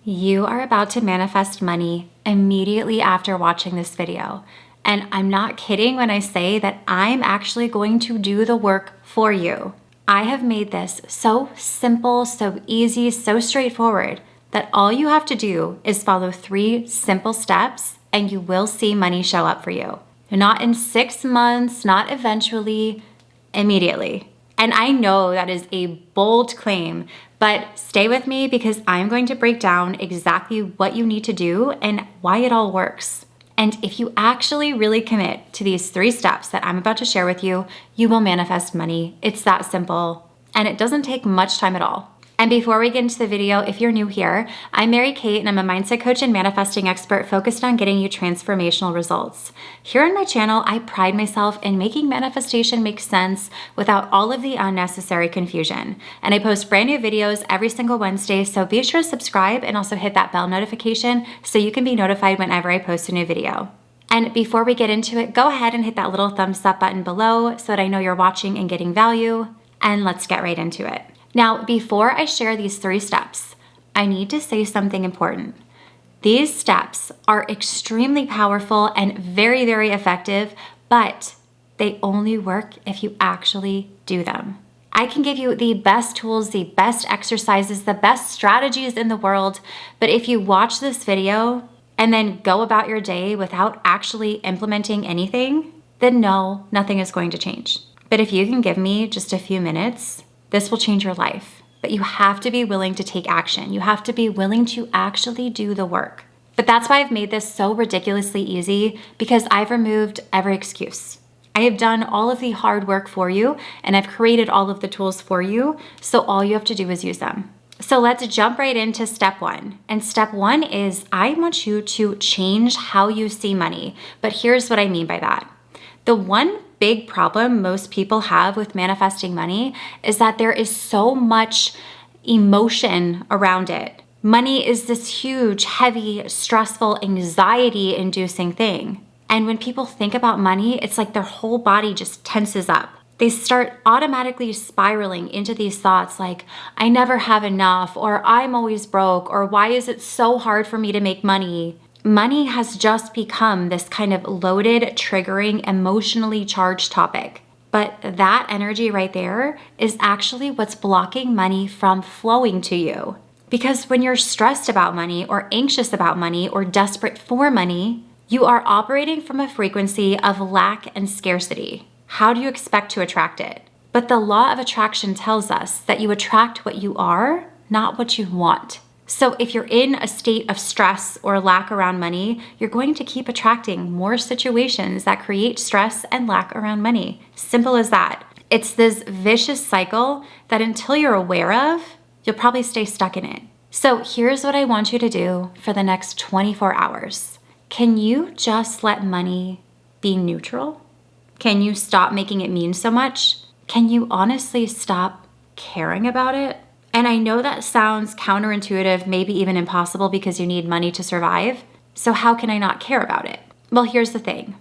You are about to manifest money immediately after watching this video. And I'm not kidding when I say that I'm actually going to do the work for you. I have made this so simple, so easy, so straightforward that all you have to do is follow 3 simple steps and you will see money show up for you. Not in 6 months, not eventually, immediately. And I know that is a bold claim, but stay with me because I'm going to break down exactly what you need to do and why it all works. And if you actually really commit to these 3 steps that I'm about to share with you, you will manifest money. It's that simple, and it doesn't take much time at all. And before we get into the video, if you're new here, I'm Mary Kate and I'm a mindset coach and manifesting expert focused on getting you transformational results. Here on my channel, I pride myself in making manifestation make sense without all of the unnecessary confusion. And I post brand new videos every single Wednesday, so be sure to subscribe and also hit that bell notification so you can be notified whenever I post a new video. And before we get into it, go ahead and hit that little thumbs up button below so that I know you're watching and getting value. And let's get right into it. Now, before I share these 3 steps, I need to say something important. These steps are extremely powerful and very, very effective, but they only work if you actually do them. I can give you the best tools, the best exercises, the best strategies in the world, but if you watch this video and then go about your day without actually implementing anything, then no, nothing is going to change. But if you can give me just a few minutes, this will change your life, but you have to be willing to take action. You have to be willing to actually do the work. But that's why I've made this so ridiculously easy, because I've removed every excuse. I have done all of the hard work for you, and I've created all of the tools for you, so all you have to do is use them. So let's jump right into step 1. And step 1 is I want you to change how you see money. But here's what I mean by that. The one big problem most people have with manifesting money is that there is so much emotion around it. Money is this huge, heavy, stressful, anxiety-inducing thing. And when people think about money, it's like their whole body just tenses up. They start automatically spiraling into these thoughts like, I never have enough, or I'm always broke, or why is it so hard for me to make money? Money has just become this kind of loaded, triggering, emotionally charged topic. But that energy right there is actually what's blocking money from flowing to you. Because when you're stressed about money or anxious about money or desperate for money, you are operating from a frequency of lack and scarcity. How do you expect to attract it? But the law of attraction tells us that you attract what you are, not what you want. So if you're in a state of stress or lack around money, you're going to keep attracting more situations that create stress and lack around money. Simple as that. It's this vicious cycle that until you're aware of, you'll probably stay stuck in it. So here's what I want you to do for the next 24 hours. Can you just let money be neutral? Can you stop making it mean so much? Can you honestly stop caring about it? And I know that sounds counterintuitive, maybe even impossible because you need money to survive. So how can I not care about it? Well, here's the thing.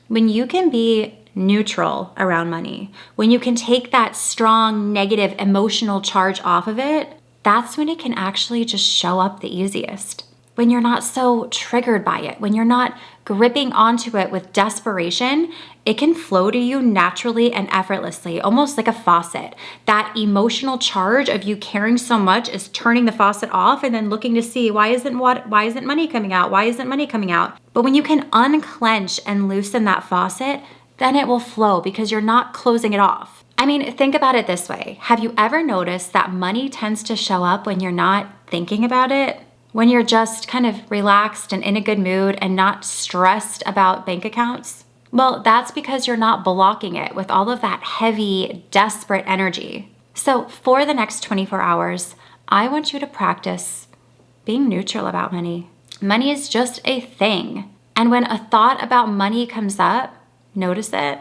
When you can be neutral around money, when you can take that strong negative emotional charge off of it, that's when it can actually just show up the easiest. When you're not so triggered by it, when you're not gripping onto it with desperation, it can flow to you naturally and effortlessly, almost like a faucet. That emotional charge of you caring so much is turning the faucet off and then looking to see why isn't money coming out? Why isn't money coming out? But when you can unclench and loosen that faucet, then it will flow because you're not closing it off. I mean, think about it this way. Have you ever noticed that money tends to show up when you're not thinking about it? When you're just kind of relaxed and in a good mood and not stressed about bank accounts? Well, that's because you're not blocking it with all of that heavy, desperate energy. So for the next 24 hours, I want you to practice being neutral about money. Money is just a thing. And when a thought about money comes up, notice it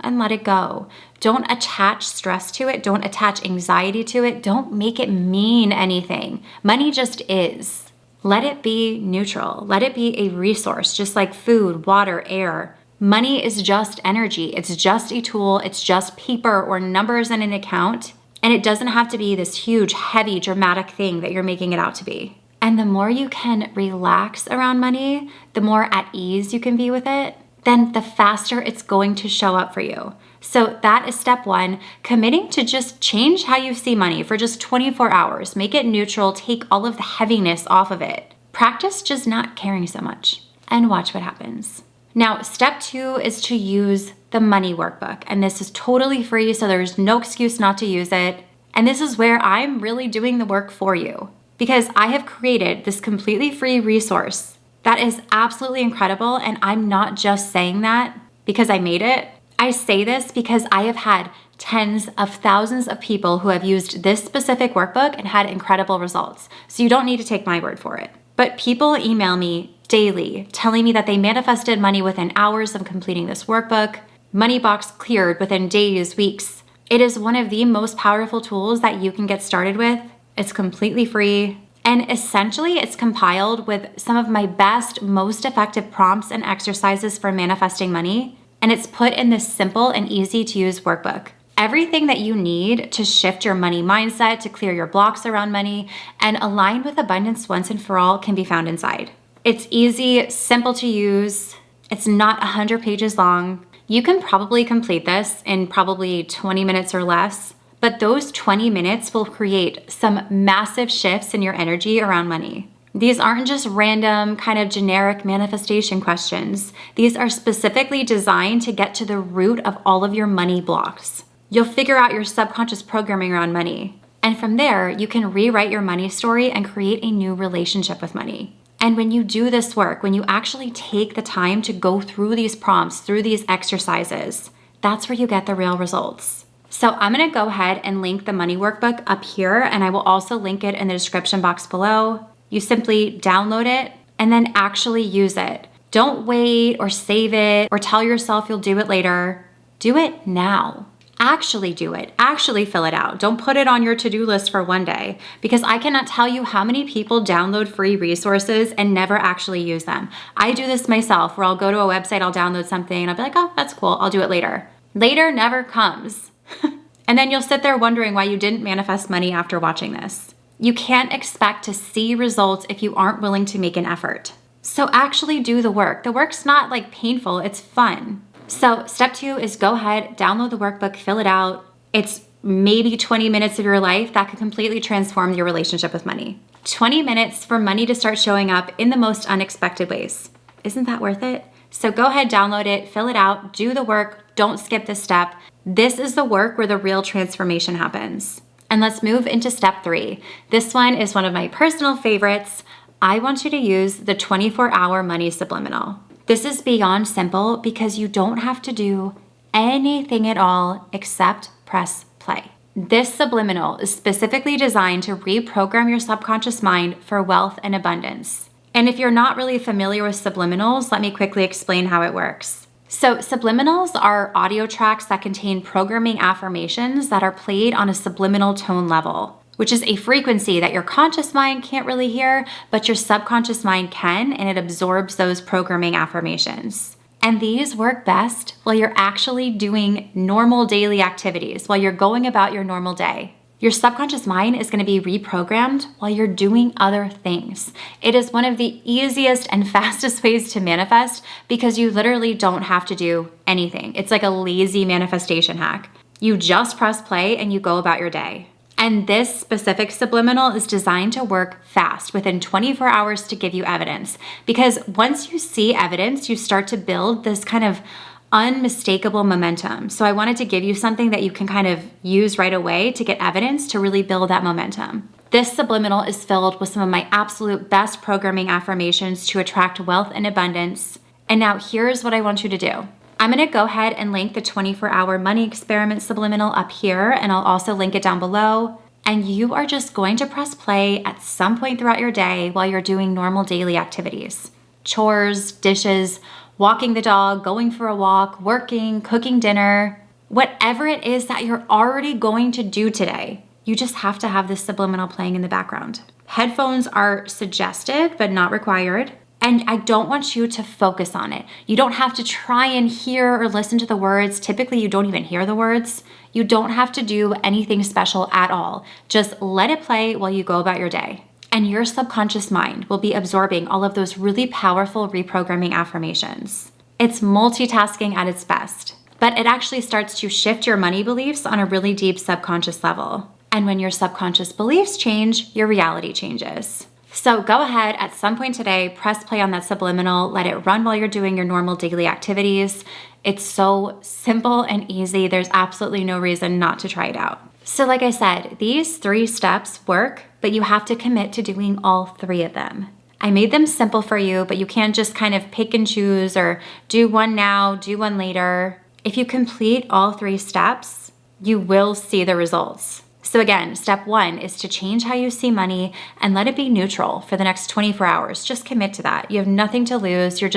and let it go. Don't attach stress to it. Don't attach anxiety to it. Don't make it mean anything. Money just is. Let it be neutral. Let it be a resource, just like food, water, air. Money is just energy. It's just a tool. It's just paper or numbers in an account. And it doesn't have to be this huge, heavy, dramatic thing that you're making it out to be. And the more you can relax around money, the more at ease you can be with it, then the faster it's going to show up for you. So that is step one, committing to just change how you see money for just 24 hours. Make it neutral, take all of the heaviness off of it. Practice just not caring so much and watch what happens. Now, step two is to use the money workbook. And this is totally free, so there's no excuse not to use it. And this is where I'm really doing the work for you, because I have created this completely free resource that is absolutely incredible. And I'm not just saying that because I made it. I say this because I have had tens of thousands of people who have used this specific workbook and had incredible results. So you don't need to take my word for it. But people email me daily telling me that they manifested money within hours of completing this workbook. Money box cleared within days, weeks. It is one of the most powerful tools that you can get started with. It's completely free. And essentially, it's compiled with some of my best, most effective prompts and exercises for manifesting money. And it's put in this simple and easy to use workbook. Everything that you need to shift your money mindset, to clear your blocks around money, and align with abundance once and for all can be found inside. It's easy, simple to use. It's not 100 pages long. You can probably complete this in probably 20 minutes or less, but those 20 minutes will create some massive shifts in your energy around money. These aren't just random kind of generic manifestation questions. These are specifically designed to get to the root of all of your money blocks. You'll figure out your subconscious programming around money. And from there, you can rewrite your money story and create a new relationship with money. And when you do this work, when you actually take the time to go through these prompts, through these exercises, that's where you get the real results. So I'm gonna go ahead and link the money workbook up here, and I will also link it in the description box below. You simply download it and then actually use it. Don't wait or save it or tell yourself you'll do it later. Do it now. Actually do it. Actually fill it out. Don't put it on your to-do list for one day, because I cannot tell you how many people download free resources and never actually use them. I do this myself, where I'll go to a website, I'll download something and I'll be like, oh, that's cool. I'll do it later. Later never comes. And then you'll sit there wondering why you didn't manifest money after watching this. You can't expect to see results if you aren't willing to make an effort. So actually do the work. The work's not like painful, it's fun. So step two is go ahead, download the workbook, fill it out. It's maybe 20 minutes of your life that could completely transform your relationship with money. 20 minutes for money to start showing up in the most unexpected ways. Isn't that worth it? So go ahead, download it, fill it out, do the work, don't skip this step. This is the work where the real transformation happens. And let's move into step three. This one is one of my personal favorites. I want you to use the 24-hour money subliminal. This is beyond simple because you don't have to do anything at all except press play. This subliminal is specifically designed to reprogram your subconscious mind for wealth and abundance. And if you're not really familiar with subliminals, let me quickly explain how it works. So subliminals are audio tracks that contain programming affirmations that are played on a subliminal tone level, which is a frequency that your conscious mind can't really hear, but your subconscious mind can, and it absorbs those programming affirmations. And these work best while you're actually doing normal daily activities, while you're going about your normal day. Your subconscious mind is going to be reprogrammed while you're doing other things. It is one of the easiest and fastest ways to manifest because you literally don't have to do anything. It's like a lazy manifestation hack. You just press play and you go about your day. And this specific subliminal is designed to work fast, within 24 hours, to give you evidence. Because once you see evidence, you start to build this kind of unmistakable momentum. So I wanted to give you something that you can kind of use right away to get evidence to really build that momentum. This subliminal is filled with some of my absolute best programming affirmations to attract wealth and abundance. And now here's what I want you to do. I'm gonna go ahead and link the 24-hour money experiment subliminal up here, and I'll also link it down below. And you are just going to press play at some point throughout your day while you're doing normal daily activities. Chores, dishes, walking the dog, going for a walk, working, cooking dinner, whatever it is that you're already going to do today. You just have to have this subliminal playing in the background. Headphones are suggested, but not required. And I don't want you to focus on it. You don't have to try and hear or listen to the words. Typically, you don't even hear the words. You don't have to do anything special at all. Just let it play while you go about your day. and your subconscious mind will be absorbing all of those really powerful reprogramming affirmations. It's multitasking at its best, but it actually starts to shift your money beliefs on a really deep subconscious level. And when your subconscious beliefs change, your reality changes. So go ahead at some point today, press play on that subliminal, let it run while you're doing your normal daily activities. It's so simple and easy. There's absolutely no reason not to try it out. So like I said, these 3 steps work, but you have to commit to doing all 3 of them. I made them simple for you, but you can't just kind of pick and choose or do one now, do one later. If you complete all 3 steps, you will see the results. So again, step 1 is to change how you see money and let it be neutral for the next 24 hours. Just commit to that. You have nothing to lose. You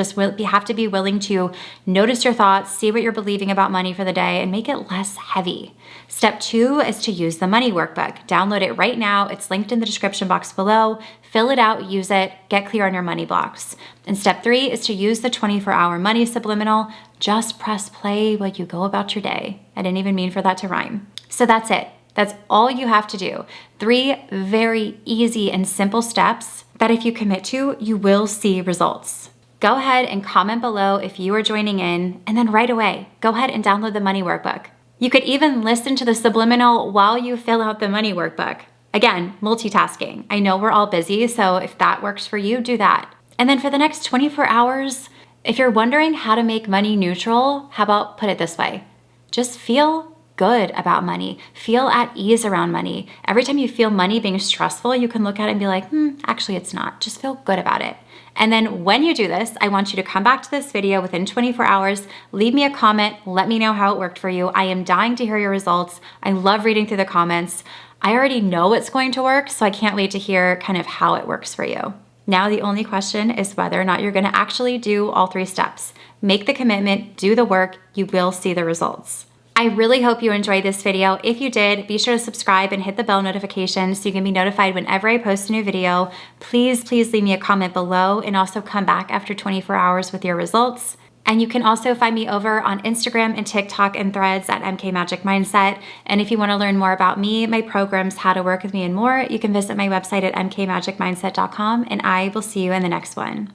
have to be willing to notice your thoughts, see what you're believing about money for the day, and make it less heavy. Step 2 is to use the money workbook. Download it right now. It's linked in the description box below. Fill it out, use it, get clear on your money blocks. And step 3 is to use the 24-hour money subliminal. Just press play while you go about your day. I didn't even mean for that to rhyme. So that's it. That's all you have to do. 3 very easy and simple steps that if you commit to, you will see results. Go ahead and comment below if you are joining in, and then right away, go ahead and download the money workbook. You could even listen to the subliminal while you fill out the money workbook. Again, multitasking. I know we're all busy, so if that works for you, do that. And then for the next 24 hours, if you're wondering how to make money neutral, how about put it this way? Just feel good about money. Feel at ease around money. Every time you feel money being stressful, you can look at it and be like, actually it's not. Just feel good about it. And then when you do this, I want you to come back to this video within 24 hours, leave me a comment, let me know how it worked for you. I am dying to hear your results. I love reading through the comments. I already know it's going to work, so I can't wait to hear kind of how it works for you. Now the only question is whether or not you're gonna actually do all 3 steps. Make the commitment, do the work, you will see the results. I really hope you enjoyed this video. If you did, be sure to subscribe and hit the bell notification so you can be notified whenever I post a new video. Please leave me a comment below and also come back after 24 hours with your results. And you can also find me over on Instagram and TikTok and Threads at MK Magic Mindset. And if you want to learn more about me, my programs, how to work with me, and more, you can visit my website at mkmagicmindset.com, and I will see you in the next one.